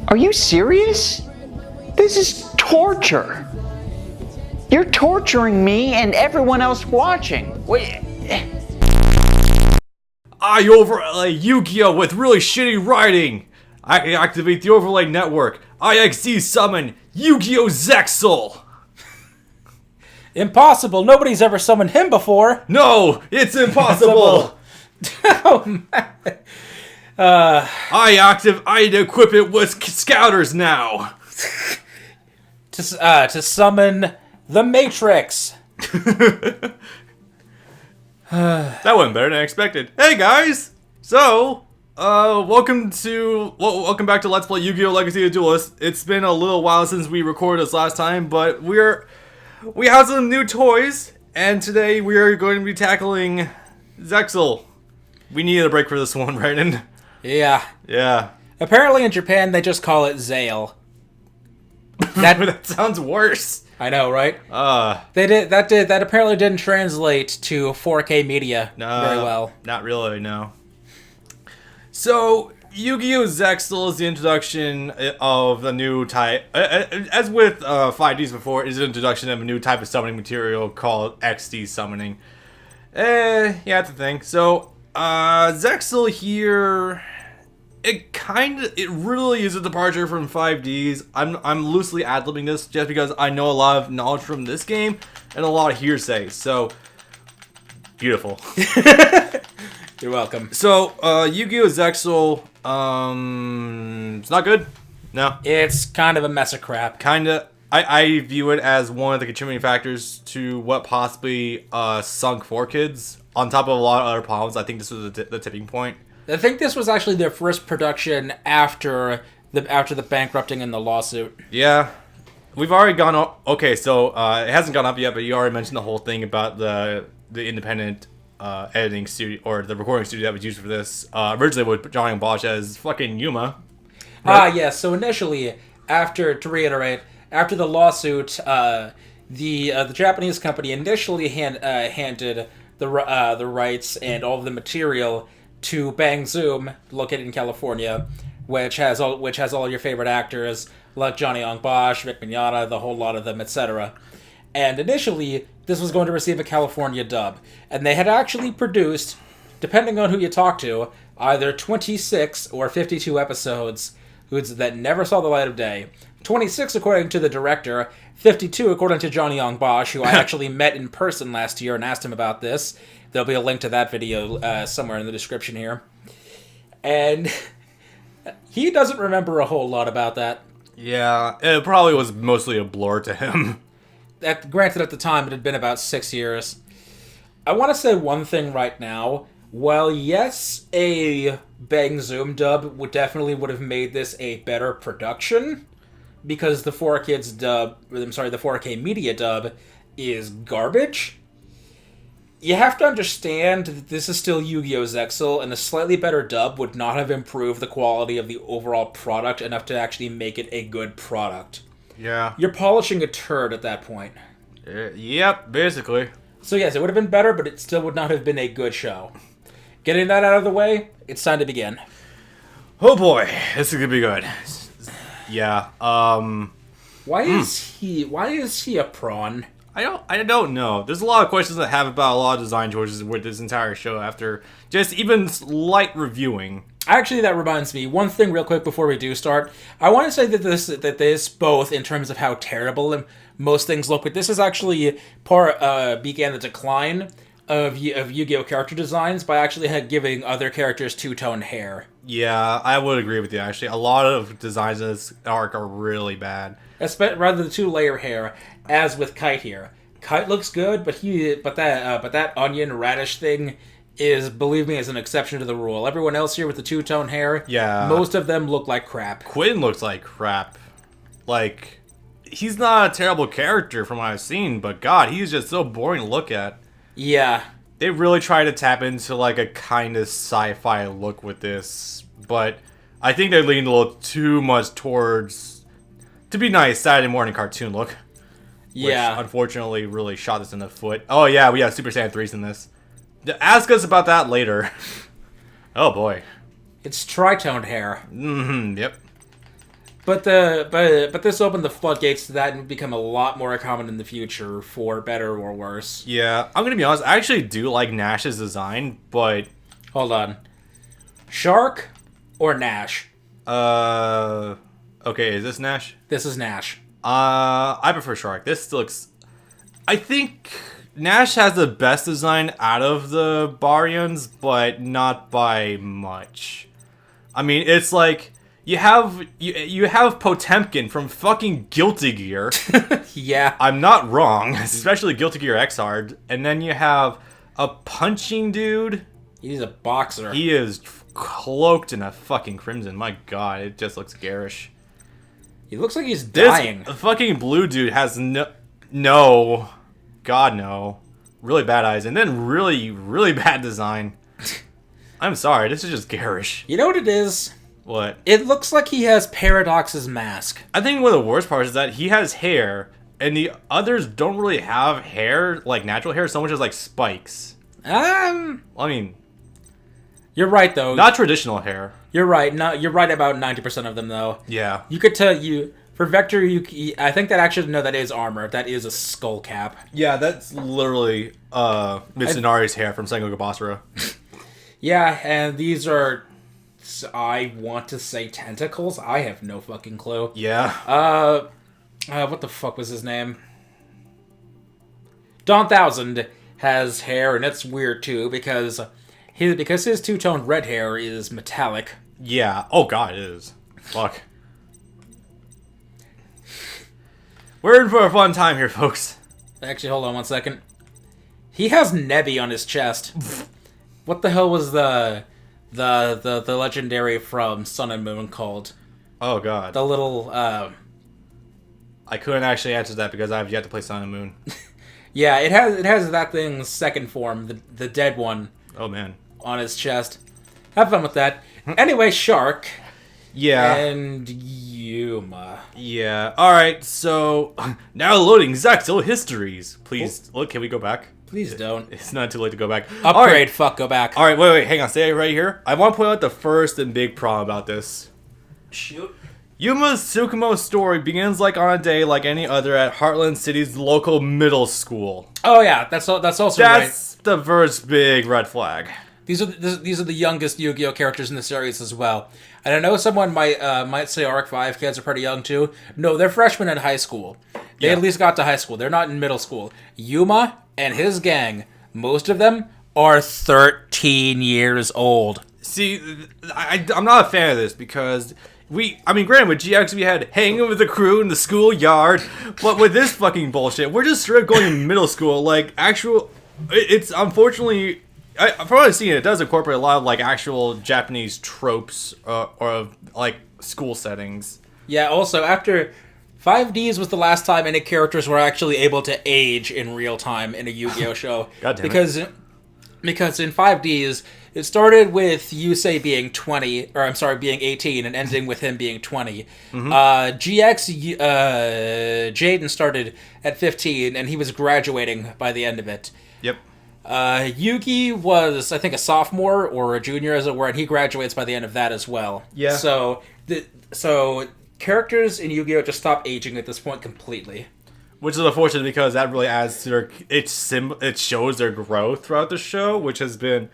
Are you serious? This is torture. You're torturing me and everyone else watching. Wait. I overlay Yugioh with really shitty writing. I can activate the overlay network. IXD summon Yugioh ZEXAL. Impossible. Nobody's ever summoned him before. No, it's impossible. Oh, man. I equip it with scouters now. To summon the Matrix. That went better than I expected. Hey guys! So, welcome back to Let's Play Yu-Gi-Oh! Legacy of Duelist. It's been a little while since we recorded this last time, but we have some new toys, and today we are going to be tackling ZEXAL. We needed a break for this one, right? Yeah. Yeah. Apparently in Japan they just call it ZEXAL. That sounds worse. I know, right? That apparently didn't translate to 4K media very well. Not really, no. So, Yu-Gi-Oh! ZEXAL is the introduction of a new type. As with 5Ds before, it is an introduction of a new type of summoning material called XD summoning. Yeah, that's the thing. So, ZEXAL here, it really is a departure from 5Ds. I'm loosely ad-libbing this just because I know a lot of knowledge from this game and a lot of hearsay. So, beautiful. You're welcome. So, Yu-Gi-Oh! ZEXAL, it's not good. No. It's kind of a mess of crap. Kinda. I view it as one of the contributing factors to what possibly sunk 4Kids. On top of a lot of other problems, I think this was the tipping point. I think this was actually their first production after the bankrupting and the lawsuit. Yeah. We've already gone up. Okay, so it hasn't gone up yet, but you already mentioned the whole thing about the independent editing studio, or the recording studio that was used for this. Originally with Johnny Bosch as fucking Yuma. Right? Yes. So initially, to reiterate, after the lawsuit, the Japanese company initially handed the rights and all of the material to Bang Zoom, located in California, which has all your favorite actors like Johnny Bosch, Vic Mignogna, the whole lot of them, etc. And initially, this was going to receive a California dub, and they had actually produced, depending on who you talk to, either 26 or 52 episodes that never saw the light of day. 26 according to the director, 52 according to Johnny Bosch, who I actually met in person last year and asked him about this. There'll be a link to that video somewhere in the description here. And he doesn't remember a whole lot about that. Yeah, it probably was mostly a blur to him. Granted, at the time, it had been about 6 years. I want to say one thing right now. While, yes, a Bang Zoom dub would have made this a better production, because the 4K media dub is garbage. You have to understand that this is still Yu-Gi-Oh! ZEXAL, and a slightly better dub would not have improved the quality of the overall product enough to actually make it a good product. Yeah. You're polishing a turd at that point. Yep, basically. So yes, it would have been better, but it still would not have been a good show. Getting that out of the way, it's time to begin. Oh boy, this is gonna be good. Yeah. Why is he a prawn? I don't know. There's a lot of questions I have about a lot of design choices with this entire show after just even light reviewing. Actually, that reminds me. One thing real quick before we do start. I want to say that this both in terms of how terrible most things look, but this is actually began the decline of Yu-Gi-Oh! Character designs by actually giving other characters two-tone hair. Yeah, I would agree with you, actually. A lot of designs in this arc are really bad. Rather than two-layer hair, as with Kite here. Kite looks good, but that onion radish thing is, believe me, is an exception to the rule. Everyone else here with the two-tone hair, yeah, most of them look like crap. Quinn looks like crap. Like, he's not a terrible character from what I've seen, but God, he's just so boring to look at. Yeah. They really try to tap into, like, a kind of sci-fi look with this, but I think they leaned a little too much towards, to be nice, Saturday morning cartoon look. Yeah. Which, unfortunately, really shot us in the foot. Oh, yeah, we have Super Saiyan 3s in this. Ask us about that later. Oh, boy. It's tritoned hair. Mm-hmm, yep. But this opened the floodgates to that and become a lot more common in the future, for better or worse. Yeah, I'm gonna be honest. I actually do like Nash's design, but Hold on, Shark or Nash? Okay, is this Nash? This is Nash. I prefer Shark. This looks. I think Nash has the best design out of the Baryons, but not by much. I mean, it's like. You have Potemkin from fucking Guilty Gear. Yeah. I'm not wrong, especially Guilty Gear X-Hard. And then you have a punching dude. He's a boxer. He is cloaked in a fucking crimson. My god, it just looks garish. He looks like he's dying. This fucking blue dude has no. God, no. Really bad eyes. And then really, really bad design. I'm sorry, this is just garish. You know what it is? What? It looks like he has Paradox's mask. I think one of the worst parts is that he has hair, and the others don't really have hair, like natural hair, so much as like spikes. I mean, you're right though. not traditional hair. You're right. No, you're right about 90% of them though. Yeah. You could tell for Vector. I think that actually no, that is armor. That is a skull cap. Yeah, that's literally Mitsunari's hair from Sengoku Basara. Yeah, and these are. I want to say tentacles. I have no fucking clue. Yeah. What the fuck was his name? Dawn Thousand has hair, and it's weird too because his two-tone red hair is metallic. Yeah. Oh god, it is. Fuck. We're in for a fun time here, folks. Actually, hold on one second. He has Nebby on his chest. What the hell was the legendary from Sun and Moon called? Oh god. The little I couldn't actually answer that because I have yet to play Sun and Moon. Yeah, it has that thing's second form, the dead one. Oh man. On his chest. Have fun with that. Anyway, Shark. Yeah. And Yuma. Yeah. Alright, so now loading ZEXAL histories. Please look, can we go back? Please don't. It's not too late to go back. Upgrade, Alright. fuck, go back. Alright, wait, hang on. Stay right here. I want to point out the first and big problem about this. Shoot. Yuma's Tsukumo story begins like on a day like any other at Heartland City's local middle school. Oh yeah, that's also right. That's the first big red flag. These are the youngest Yu-Gi-Oh characters in the series as well. And I know someone might say Arc 5 kids are pretty young too. No, they're freshmen in high school. They at least got to high school. They're not in middle school. Yuma and his gang, most of them are 13 years old. See, I'm not a fan of this because granted, with GX we had hanging with the crew in the schoolyard, but with this fucking bullshit, we're just straight up going middle school. Like, it's unfortunately, from what I've seen, it does incorporate a lot of, like, actual Japanese tropes or like, school settings. Yeah, also, after 5Ds was the last time any characters were actually able to age in real time in a Yu-Gi-Oh show. God damn it. Because in 5Ds, it started with Yusei being 20, or I'm sorry, being 18, and ending with him being 20. Mm-hmm. GX, Jaden started at 15, and he was graduating by the end of it. Yep. Yugi was, I think, a sophomore or a junior, as it were, and he graduates by the end of that as well. Yeah. So characters in Yu-Gi-Oh! Just stop aging at this point completely. Which is unfortunate because that really adds to it shows their growth throughout the show, which has been,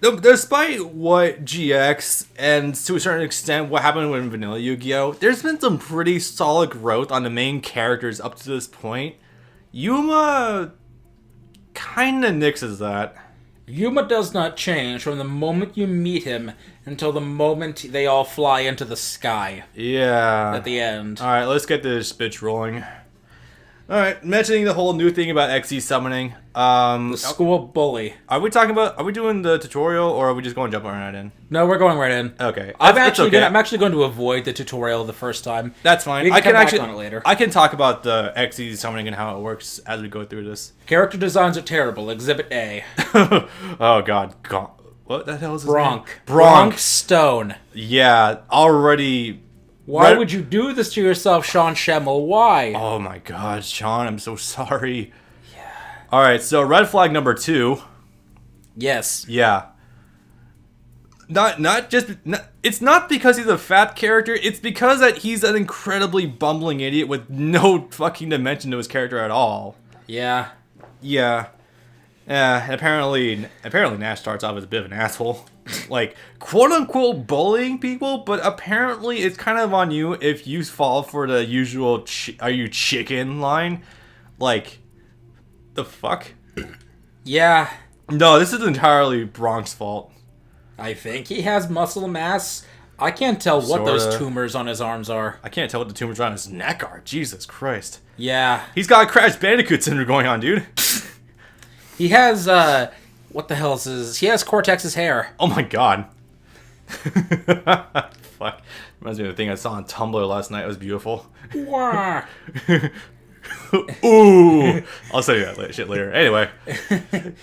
despite what GX and to a certain extent what happened with Vanilla Yu-Gi-Oh!, there's been some pretty solid growth on the main characters up to this point. Yuma kind of nixes that. Yuma does not change from the moment you meet him until the moment they all fly into the sky. Yeah. At the end. Alright, let's get this bitch rolling. Alright, mentioning the whole new thing about XE summoning. The school bully. Are we doing the tutorial or are we just going to jump right in? No, we're going right in. Okay. I'm actually going to avoid the tutorial the first time. That's fine. We can come back on it later. I can talk about the XE summoning and how it works as we go through this. Character designs are terrible. Exhibit A. Oh god. What the hell is his name? Bronk Stone. Yeah, already. Why would you do this to yourself, Sean Schemmel? Why? Oh my god, Sean, I'm so sorry. Yeah. Alright, so red flag number 2. Yes. Yeah. it's not because he's a fat character. It's because that he's an incredibly bumbling idiot with no fucking dimension to his character at all. Yeah. Yeah. Apparently Nash starts off as a bit of an asshole. Like, quote-unquote bullying people, but apparently it's kind of on you if you fall for the usual are you chicken line. Like, the fuck? Yeah. No, this is entirely Bronk's fault. I think he has muscle mass. I can't tell what those Sorta. tumors on his arms are. I can't tell what the tumors on his neck are. Jesus Christ. Yeah. He's got Crash Bandicoot syndrome going on, dude. He has, what the hell is his... He has Cortex's hair. Oh my god. Fuck. Reminds me of a thing I saw on Tumblr last night. It was beautiful. Wah. Ooh. I'll say that shit later. Anyway.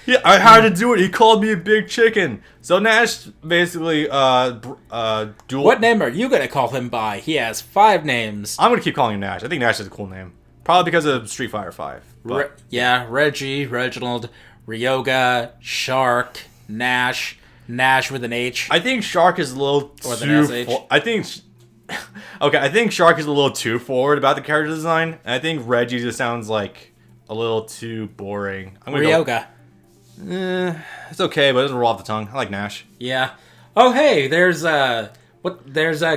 Yeah, I had to do it. He called me a big chicken. So Nash basically, Duel... What name are you gonna call him by? He has 5 names. I'm gonna keep calling him Nash. I think Nash is a cool name. Probably because of Street Fighter 5. But... Reggie, Reginald, Ryoga, Shark, Nash with an H. I think Shark is a little too... I think Shark is a little too forward about the character design. And I think Reggie just sounds like a little too boring. I'm gonna Ryoga. It's okay, but it doesn't roll off the tongue. I like Nash. Yeah. Oh hey, there's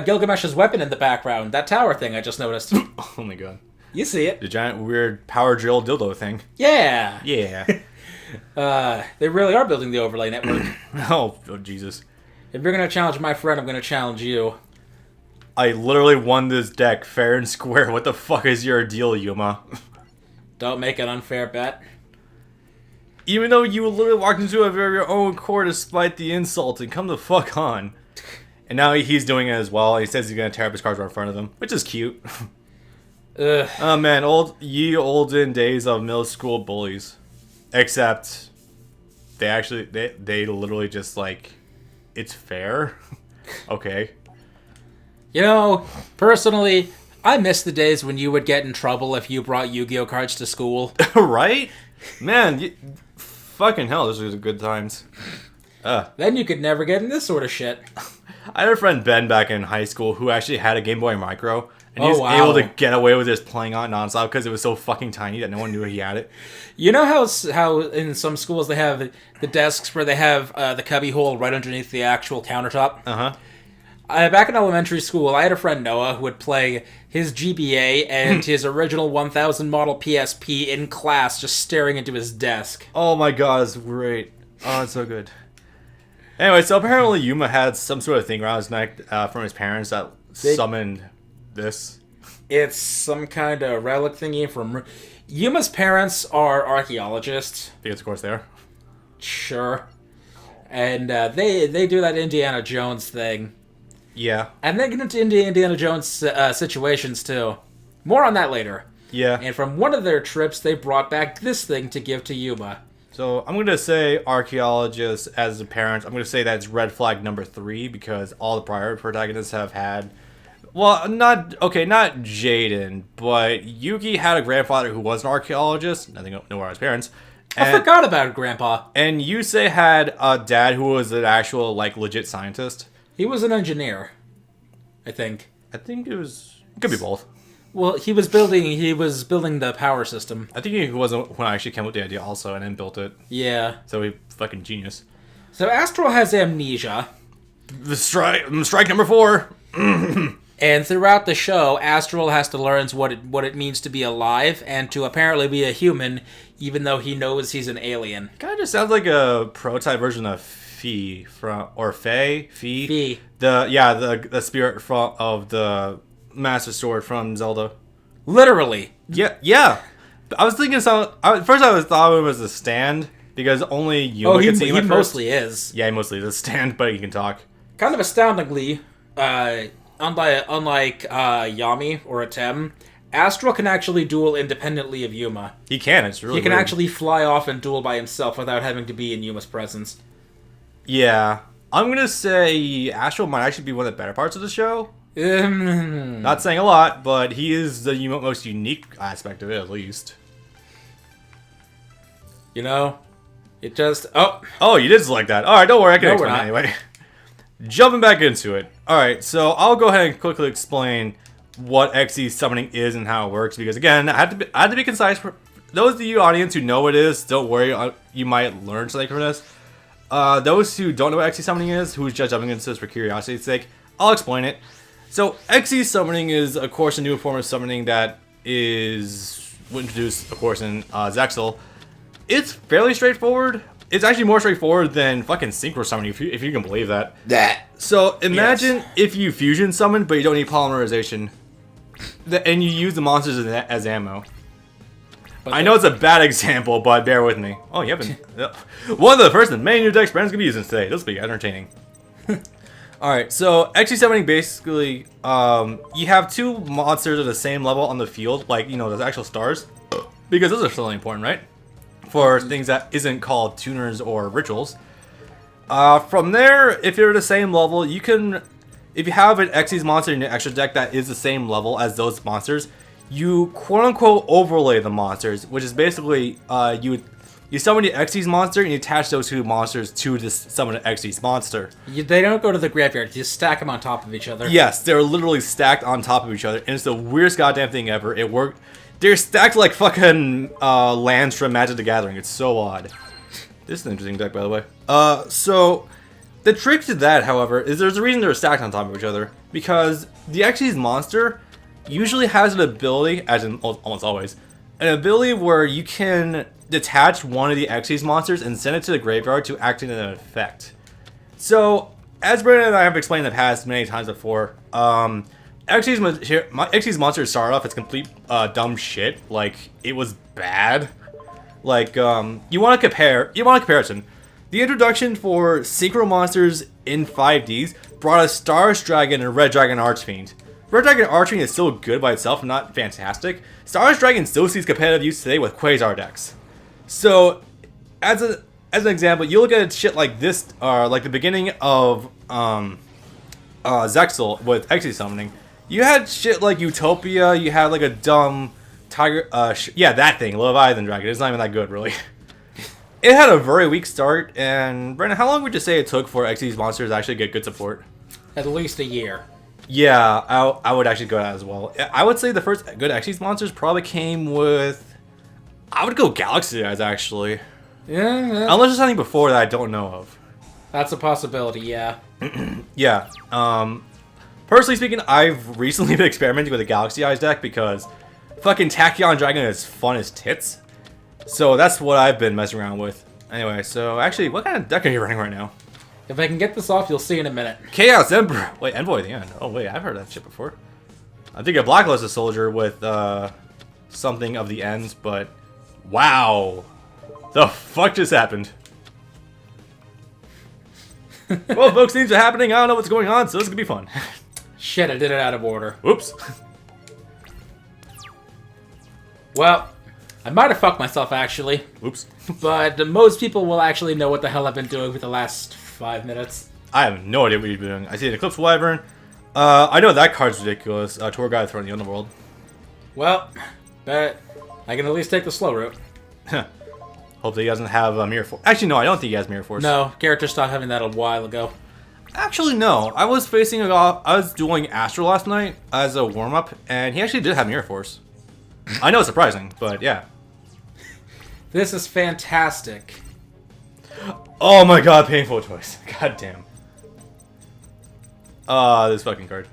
Gilgamesh's weapon in the background. That tower thing I just noticed. Oh my god. You see it. The giant weird power drill dildo thing. Yeah. Yeah. They really are building the overlay network. Oh Jesus. If you're gonna challenge my friend, I'm gonna challenge you. I literally won this deck fair and square. What the fuck is your deal, Yuma? Don't make an unfair bet. Even though you literally walked into it of your own accord despite the insult, and come the fuck on. And now he's doing it as well. He says he's gonna tear up his cards right in front of him, which is cute. Ugh. Oh man, olden days of middle school bullies. Except they literally just like, it's fair. Okay. You know, personally, I miss the days when you would get in trouble if you brought Yu-Gi-Oh cards to school. Right? Man, fucking hell, those were the good times. Then you could never get in this sort of shit. I had a friend Ben back in high school who actually had a Game Boy Micro, and he Oh, was wow. able to get away with just playing on it nonstop because it was so fucking tiny that no one knew he had it. You know how in some schools they have the desks where they have the cubby hole right underneath the actual countertop? Uh-huh. Back in elementary school, I had a friend, Noah, who would play his GBA and his original 1000 model PSP in class just staring into his desk. Oh my god, it's great. Oh, it's so good. Anyway, so apparently Yuma had some sort of thing around his neck from his parents that summoned this. It's some kind of relic thingy from... Yuma's parents are archaeologists. Because of course they are. Sure. And they do that Indiana Jones thing. Yeah. And they get into Indiana Jones situations, too. More on that later. Yeah. And from one of their trips, they brought back this thing to give to Yuma. So I'm going to say archaeologist as a parent. I'm going to say that's red flag number 3 because all the prior protagonists have had... Well, not Jaden, but Yuki had a grandfather who was an archaeologist. Nothing nowhere his parents. I forgot about Grandpa. And Yusei had a dad who was an actual, like, legit scientist. He was an engineer, I think. I think it could be both. Well, he was building the power system. I think he wasn't when I actually came up with the idea also and then built it. Yeah. So he fucking genius. So Astral has amnesia. The strike number 4. And throughout the show, Astral has to learn what it means to be alive and to apparently be a human, even though he knows he's an alien. Kind of just sounds like a prototype version of Fee Fee. Fee. The spirit of the Master Sword from Zelda. Literally. Yeah. I was thinking thought it was a stand because only Yuma can see him at first. Mostly is. Yeah, he mostly is a stand, but he can talk. Kind of astoundingly, unlike Yami or Atem, Astral can actually duel independently of Yuma. He can. It's really He can weird. actually fly off and duel by himself without having to be in Yuma's presence. Yeah. I'm going to say Astral might actually be one of the better parts of the show. Not saying a lot, but he is the most unique aspect of it, at least. You know, it just... Oh, you did select that. Alright, don't worry, I can No, explain we're it not. anyway. jumping back into it. Alright, so I'll go ahead and quickly explain what XE summoning is and how it works, because again, I had to be concise. For those of you audience who know what it is, don't worry, you might learn something from this. Those who don't know what XE summoning is, who's just jumping into this for curiosity's sake, I'll explain it. So XE summoning is, of course, a new form of summoning that is introduced, of course, in ZEXAL. It's fairly straightforward. It's actually more straightforward than fucking synchro summoning, if you can believe that. So imagine if you fusion summon, but you don't need polymerization, and you use the monsters as ammo. I know it's a bad example, but bear with me. Oh, you haven't. One of the first and main new decks Brandon's gonna be using today. This will be entertaining. Alright, so XE summoning basically, you have two monsters at the same level on the field, like, you know, the actual stars. Because those are really important, right? For things that isn't called tuners or rituals. From there, if you're at the same level, you can, if you have an Xyz monster in your extra deck that is the same level as those monsters, you quote-unquote overlay the monsters, which is basically, you summon the Xyz monster and you attach those two monsters to this summon an Xyz monster. They don't go to the graveyard, you just stack them on top of each other. Yes, they're literally stacked on top of each other, and it's the weirdest goddamn thing ever. It worked. They're stacked like fucking lands from Magic the Gathering. It's so odd. This is an interesting deck, by the way. So the trick to that, however, is there's a reason they're stacked on top of each other. Because the Xyz monster usually has an ability, as in almost always, an ability where you can detach one of the Xyz monsters and send it to the graveyard to act in an effect. So, as Brandon and I have explained in the past many times before, Xyz monster started off as complete dumb shit. Like, it was bad. Like, you want a comparison. The introduction for synchro monsters in 5Ds brought us Stars Dragon and Red Dragon Archfiend. Red Dragon Archfiend is still good by itself, not fantastic. Stars Dragon still sees competitive use today with Quasar decks. So, as an example, you look at shit like this, like the beginning of ZEXAL with Xyz summoning. You had shit like Utopia, you had like a dumb tiger, yeah, that thing, Leviathan Dragon. It's not even that good, really. It had a very weak start, and Brandon, how long would you say it took for Xyz monsters to actually get good support? At least a year. Yeah, I would actually go that as well. I would say the first good Xyz monsters probably came with, I would go Galaxy Eyes, actually. Yeah. Unless there's something before that I don't know of. That's a possibility, yeah. Yeah. Personally speaking, I've recently been experimenting with the Galaxy Eyes deck because fucking Tachyon Dragon is fun as tits. So that's what I've been messing around with. Anyway, so actually, what kind of deck are you running right now? If I can get this off, you'll see in a minute. Chaos Emperor. Wait, Envoy at the end. Oh wait, I've heard that shit before. I think I blacklisted a soldier with something of the ends, but wow, the fuck just happened? Well, folks, things are happening. I don't know what's going on, so this is gonna be fun. Shit, I did it out of order. Whoops. Well, I might have fucked myself, actually. Whoops. But most people will actually know what the hell I've been doing for the last 5 minutes. I have no idea what you've been doing. I see an Eclipse Wyvern. I know that card's ridiculous. Tour Guide Throne the Underworld. Well, but I can at least take the slow route. Hopefully he doesn't have a Mirror Force. Actually, no, I don't think he has Mirror Force. No, character stopped having that a while ago. Actually, no. I was dueling Astro last night as a warm-up, and he actually did have Mirror Force. I know it's surprising, but yeah. This is fantastic. Oh my god, painful choice. God damn. This fucking card.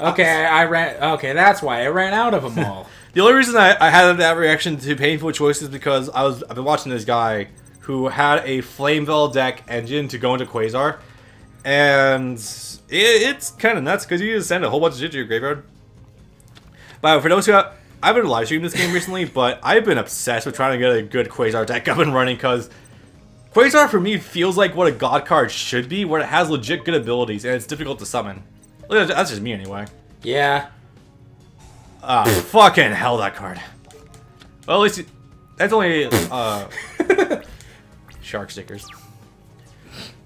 Okay, okay, that's why I ran out of them all. The only reason I had that reaction to painful choice is because I've been watching this guy who had a Flame Veil deck engine to go into Quasar, and it's kind of nuts because you just send a whole bunch of shit to your graveyard. But for those who I've been live streaming this game recently, but I've been obsessed with trying to get a good Quasar deck up and running because Quasar for me feels like what a god card should be, where it has legit good abilities and it's difficult to summon. That's just me anyway. Yeah. Ah, fucking hell, that card. Well, at least that's only shark stickers.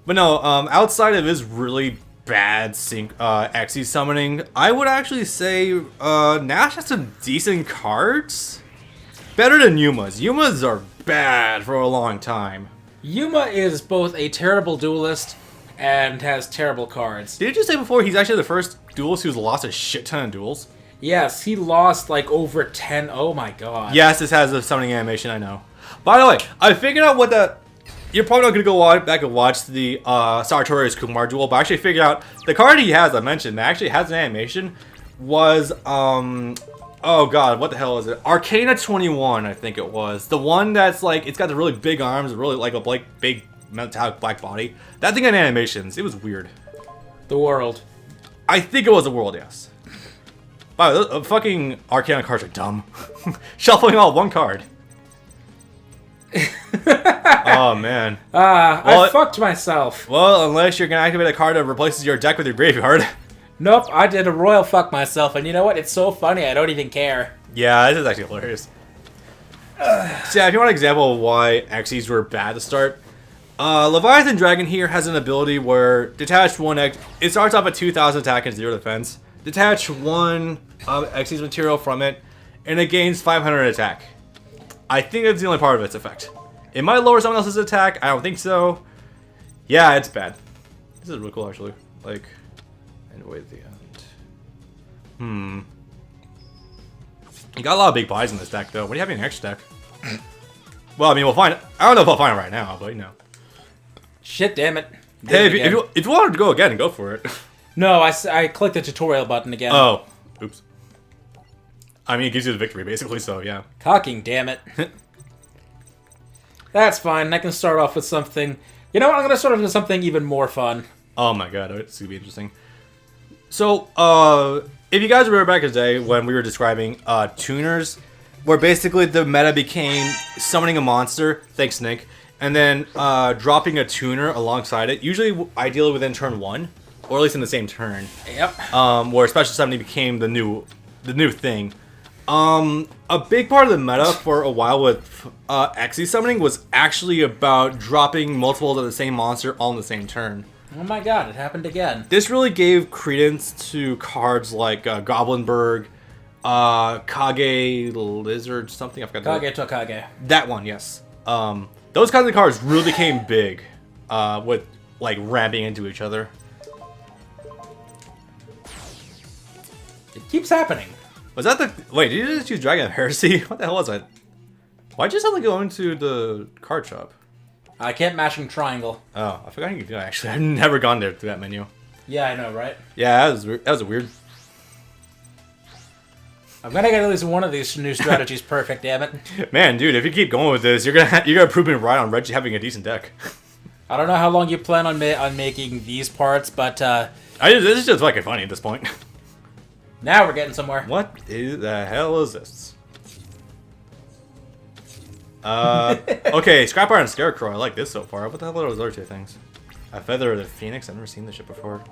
But no, outside of his really bad Xyz summoning, I would actually say Nash has some decent cards. Better than Yuma's. Yuma's are bad for a long time. Yuma is both a terrible duelist and has terrible cards. Did you just say before he's actually the first duelist who's lost a shit ton of duels? Yes, he lost like over 10. Oh my god. Yes, this has a summoning animation, I know. By the way, I figured out what the... You're probably not going to go back and watch the Sartorius Kumar duel, but I actually figured out the card he has, I mentioned, that actually has an animation, was, oh god, what the hell is it? Arcana 21, I think it was. The one that's like, it's got the really big arms, really like a big metallic black body. That thing had animations. It was weird. The world. I think it was the world, yes. Wow, those fucking Arcana cards are dumb. Shuffling all one card. Oh, man. I fucked myself. Well, unless you're going to activate a card that replaces your deck with your graveyard. Nope, I did a royal fuck myself, and you know what? It's so funny, I don't even care. Yeah, this is actually hilarious. So yeah, if you want an example of why Xyz were bad to start, Leviathan Dragon here has an ability where detach one X. It starts off at 2,000 attack and 0 defense. Detach one Xyz material from it, and it gains 500 attack. I think that's the only part of its effect. It might lower someone else's attack. I don't think so. Yeah, it's bad. This is really cool, actually. Like, and wait at the end. You got a lot of big buys in this deck, though. What do you have in your next deck? Well, I mean, we'll find it. I don't know if I'll find it right now, but you know. Shit, damn it. Hey, if you wanted to go again, go for it. No, I clicked the tutorial button again. Oh, oops. I mean, it gives you the victory, basically, so yeah. Cocking, damn it. That's fine. I can start off with something. You know what? I'm going to start off with something even more fun. Oh my god, it's going to be interesting. So, if you guys remember back in the day when we were describing tuners, where basically the meta became summoning a monster, thanks Nick, and then dropping a tuner alongside it, usually ideally within turn 1, or at least in the same turn. Yep. Where special summoning became the new thing. A big part of the meta for a while with Xyz summoning was actually about dropping multiples of the same monster all in the same turn. Oh my god, it happened again. This really gave credence to cards like Goblinberg, Kage Lizard something, I forgot. Kage to Kage. That one, yes. Those kinds of cards really became big with like ramping into each other. It keeps happening. Was that the... Wait, did you just choose Dragon of Heresy? What the hell was that? Why'd you suddenly go into the card shop? I can't mashing triangle. Oh, I forgot you could do that, actually. I've never gone there through that menu. Yeah, I know, right? Yeah, that was weird. I'm gonna get at least one of these new strategies perfect, damn it. Man, dude, if you keep going with this, you're gonna prove me right on Reggie having a decent deck. I don't know how long you plan on making these parts, but This is just fucking funny at this point. now we're getting somewhere. What the hell is this? Okay, Scrap Iron Scarecrow. I like this so far. What the hell are those other two things? A Feather of the Phoenix. I've never seen this shit before.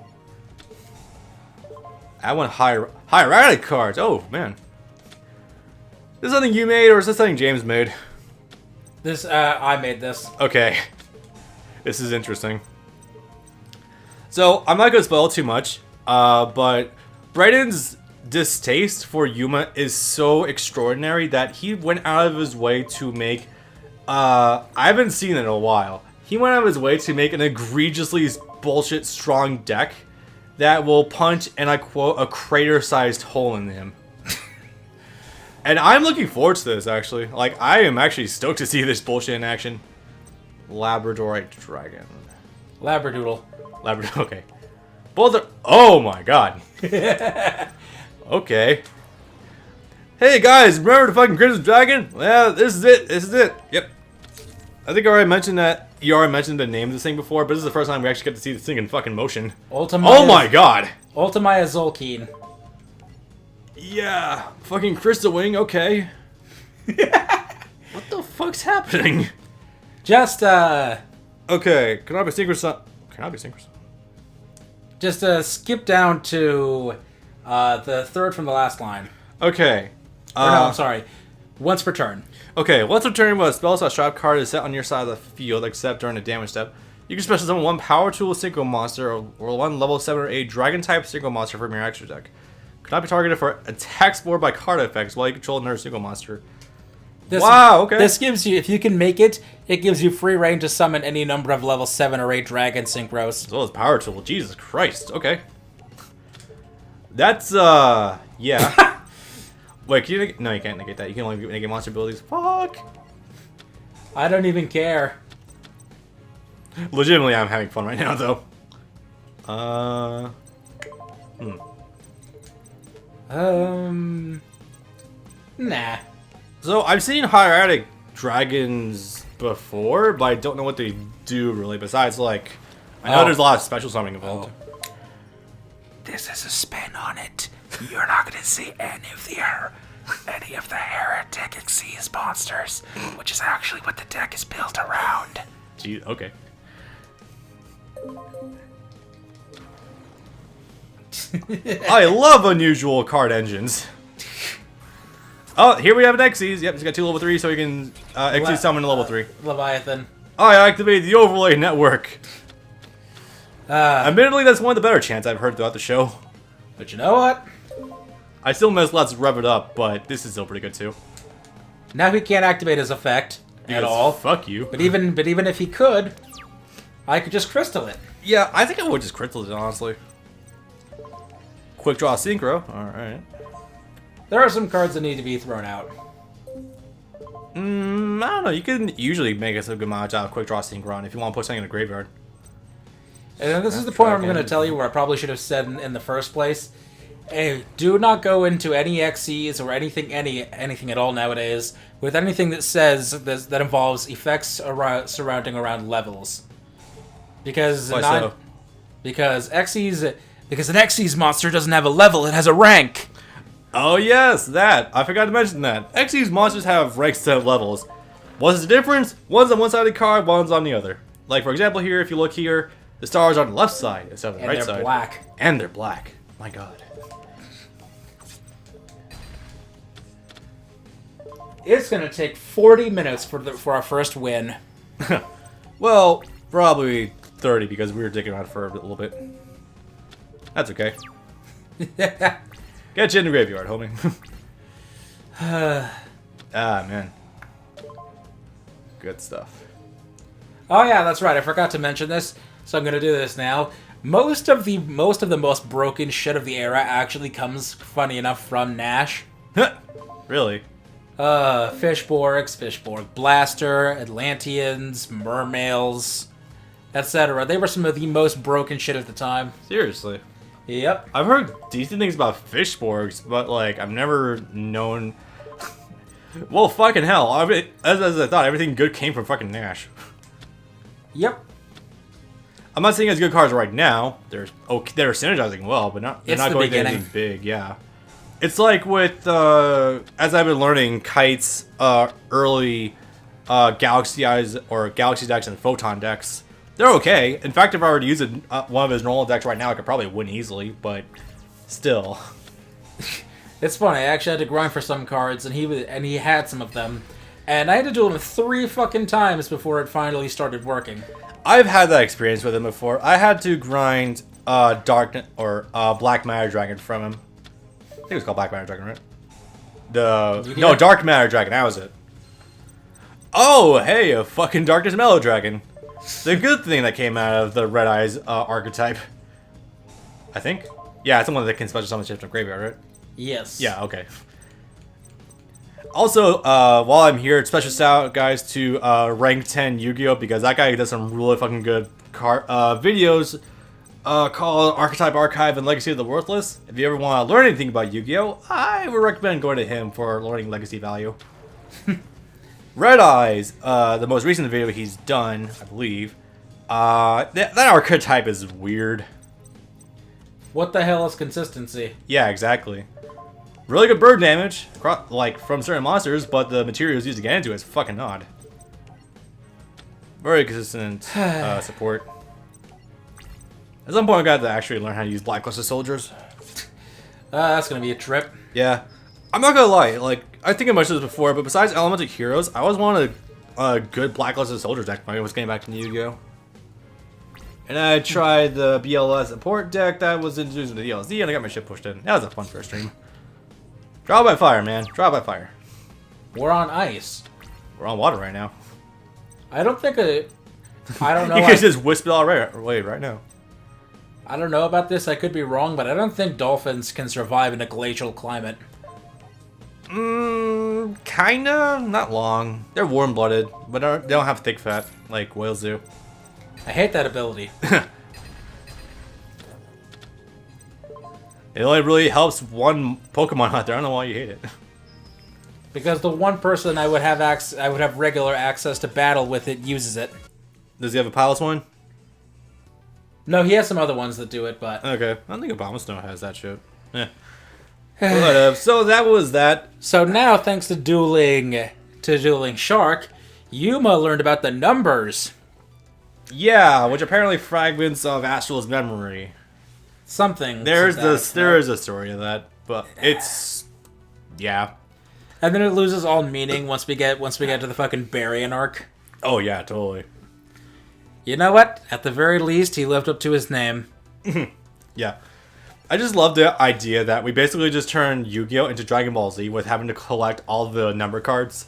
I want hierarchic cards. Oh man, this is something you made, or is this something James made? This I made this. Okay, this is interesting. So I'm not gonna spoil too much, but Brayden's distaste for Yuma is so extraordinary that he went out of his way to make, I haven't seen it in a while. He went out of his way to make an egregiously bullshit strong deck that will punch, and I quote, a crater-sized hole in him. And I'm looking forward to this, actually. Like, I am actually stoked to see this bullshit in action. Labradorite Dragon. Labradoodle. Okay. Both are... Oh my god. Okay. Hey guys, remember the fucking Crimson Dragon? Well, this is it. Yep. I think I already mentioned that. You already mentioned the name of this thing before, but this is the first time we actually get to see this thing in fucking motion. Oh my god. Ultimaya Zolkeen. Yeah. Fucking Crystal Wing, okay. What the fuck's happening? Just, Okay, can I be synchronous? Just, skip down to, the third from the last line. Okay. Or no, I'm sorry. Once per turn. Okay, once per turn when a spell/trap card is set on your side of the field, except during a damage step, you can special summon one power tool synchro monster or one level 7 or 8 dragon type synchro monster from your extra deck. Cannot be targeted for attacks scored by card effects while you control another synchro monster. Wow, okay. This gives you, if you can make it, it gives you free reign to summon any number of level 7 or 8 dragon synchros. As well as power tool. Jesus Christ. Okay. That's, yeah. Wait, can you negate? No, you can't negate that. You can only negate monster abilities. Fuck. I don't even care. Legitimately, I'm having fun right now, though. Nah. So, I've seen hieratic dragons before, but I don't know what they do, really, besides, like... I know there's a lot of special summoning involved. This is a spin on it. You're not going to see any of the heretic Xyz monsters, which is actually what the deck is built around. Gee, okay. I love unusual card engines. Oh, here we have an Xyz. Yep, he's got 2 level 3, so he can Xyz summon a level 3. Leviathan. I activated the overlay network. Admittedly, that's one of the better chants I've heard throughout the show. But you know what? I still miss Let's Rev It Up, but this is still pretty good too. Now he can't activate his effect at Because all. Fuck you. But even if he could, I could just crystal it. Yeah, I think I would just crystal it, honestly. Quick draw synchro. Alright. There are some cards that need to be thrown out. I don't know. You can usually make us a good amount out of quick draw synchron if you want to put something in the graveyard. And then this is the point I'm going to tell you where I probably should have said in the first place. Hey, do not go into any Xyz or anything at all nowadays with anything that says that involves effects surrounding around levels, because because an Xyz monster doesn't have a level; it has a rank. Oh yes, that. I forgot to mention that. Xyz monsters have ranks to levels. What's the difference? One's on one side of the card, one's on the other. Like, for example, here, if you look here, the stars are on the left side instead of the right side. And they're black. And they're black. My god. It's going to take 40 minutes for our first win. Well, probably 30 because we were digging around for a little bit. That's okay. Get you in the graveyard, homie. Man. Good stuff. Oh yeah, that's right. I forgot to mention this, so I'm gonna do this now. Most of the most broken shit of the era actually comes, funny enough, from Nash. Really? Fishborg Blaster, Atlanteans, Mermails, etc. They were some of the most broken shit at the time. Seriously? Yep. I've heard decent things about Fishborgs, but, like, I've never known... Well, fucking hell. As I thought, everything good came from fucking Nash. Yep. I'm not saying it's good cards right now. They're synergizing well, but they're not going to anything big, yeah. It's like with, as I've been learning, Kite's early Galaxy Eyes or Galaxy decks and Photon decks. They're okay. In fact, if I were to use one of his normal decks right now, I could probably win easily, but still. It's funny, I actually had to grind for some cards, and he had some of them. And I had to do them 3 fucking times before it finally started working. I've had that experience with him before. I had to grind Black Matter Dragon from him. I think it was called Black Matter Dragon, right? No, Dark Matter Dragon, that was it. Oh, hey, a fucking Darkness Mellow Dragon. The good thing that came out of the Red Eyes archetype. I think? Yeah, it's the one that can special summon shift from graveyard, right? Yes. Yeah, okay. Also, while I'm here, special shout out, guys, to Rank 10 Yugioh, because that guy does some really fucking good videos called Archetype Archive and Legacy of the Worthless. If you ever want to learn anything about Yu-Gi-Oh, I would recommend going to him for learning legacy value. Red Eyes, the most recent video he's done, I believe. That archetype is weird. What the hell is consistency? Yeah, exactly. Really good bird damage, like from certain monsters, but the materials used to get into it is fucking odd. Very consistent support. At some point, I got to actually learn how to use Blacklisted Soldiers. That's gonna be a trip. Yeah. I'm not gonna lie, like, I think I mentioned this before, but besides Elemental Heroes, I always wanted a good Blacklisted Soldiers deck when I was getting back to Yu-Gi-Oh! And I tried the BLS support deck that was introduced with the DLC, and I got my shit pushed in. That was a fun first stream. Trial by fire, man. Trial by fire. We're on ice. We're on water right now. I don't think I don't know. You can just whisper it all away right now. I don't know about this. I could be wrong, but I don't think dolphins can survive in a glacial climate. Kinda. Not long. They're warm-blooded, but they don't have thick fat like whales do. I hate that ability. It only really helps one Pokemon out there. I don't know why you hate it. Because the one person I would have regular access to battle with it uses it. Does he have a pilot's one? No, he has some other ones that do it, but Okay. I don't think Abomasnow has that shit. Yeah. Whatever. So that was that. so now thanks to dueling Shark, Yuma learned about the numbers. Yeah, which apparently fragments of Astral's memory. Something. There to that is a story of that, but it's yeah. And then it loses all meaning once we get to the fucking Barian arc. Oh yeah, totally. You know what? At the very least, he lived up to his name. Yeah. I just love the idea that we basically just turned Yu-Gi-Oh! Into Dragon Ball Z with having to collect all the number cards.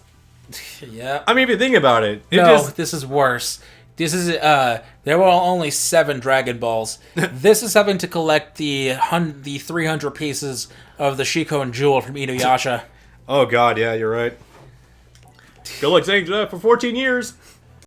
Yeah. I mean, if you think about it, This is worse. This is there were only 7 Dragon Balls. This is having to collect the 300 pieces of the Shiko and Jewel from Inuyasha. Oh god, yeah, you're right. Good luck saying that for 14 years.